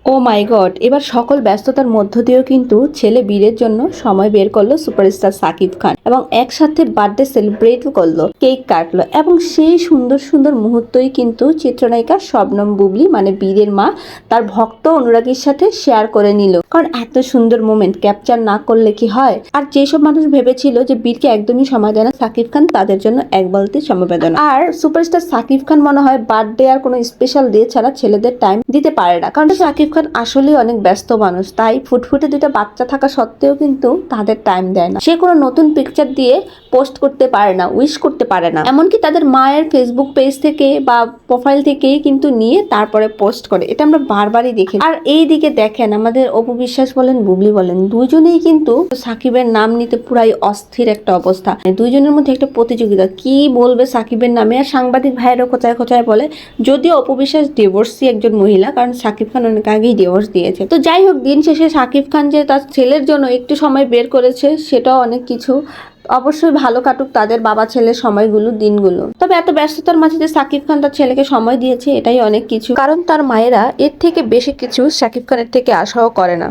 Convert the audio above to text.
ও মাই god! এবার সকল ব্যস্ততার মধ্য দিয়েও কিন্তু ছেলে বীরের জন্য সময় বের করলো সুপারস্টার সাকিব খান এবং একসাথে বার্থডে সেলিব্রেটও করলো, কেক কাটলো এবং সেই সুন্দর সুন্দর মুহূর্তই কিন্তু চিত্রনায়িকা শবনম বুবলী মানে বীরের মা তার ভক্ত অনুরাগীর সাথে শেয়ার করে নিল। কারণ এত সুন্দর মোমেন্ট ক্যাপচার না করলে কি হয়। আর যেসব মানুষ ভেবেছিল যে বীরকে একদমই সময় দেয় না সাকিব খান, তাদের জন্য এক বালতি সমবেদনা। আর সুপারস্টার সাকিব খান মনে হয় বার্থডে আর কোনো স্পেশাল ডে ছাড়া ছেলেদের টাইম দিতে পারে না। কারণ সাকিব খান আসলেই অনেক ব্যস্ত মানুষ, তাই ফুটফুটে দুটো বাচ্চা থাকা সত্ত্বেও কিন্তু তাদের টাইম দেয় না। সে কোনো নতুন পিকচার দিয়ে পোস্ট করতে পারে না, উইশ করতে পারে না। এমনকি তাদের মায়ের ফেসবুক পেজ থেকে বা প্রোফাইল থেকে কিন্তু নিয়ে তারপরে পোস্ট করে। এটা আমরা বারবারই দেখি। আর এই দিকে দেখেন আমাদের অপু বিশ্বাস বলেন বুবলি বলেন দুইজনেই কিন্তু সাকিবের নাম নিতে পুরাই অস্থির একটা অবস্থা। দুইজনের মধ্যে একটা প্রতিযোগিতা, কি বলবে সাকিবের নামে। আর সাংবাদিক ভাইয়েরও খোঁচায় খোঁচায় বলে, যদিও অপু বিশ্বাস ডিভোর্সি একজন মহিলা, কারণ সাকিব খান অনেক আগেই ডিভোর্স দিয়েছে। তো যাই হোক, দিন শেষে সাকিব খান যে তার ছেলের জন্য একটু সময় বের করেছে সেটাও অনেক কিছু। অবশ্যই ভালো কাটুক তাদের বাবা ছেলের সময়গুলো, দিনগুলো। তবে এত ব্যস্ততার মাঝে যে সাকিব খান তার ছেলেকে সময় দিয়েছে এটাই অনেক কিছু, কারণ তার মায়েরা এর থেকে বেশি কিছু সাকিব খানের থেকে আশাও করে না।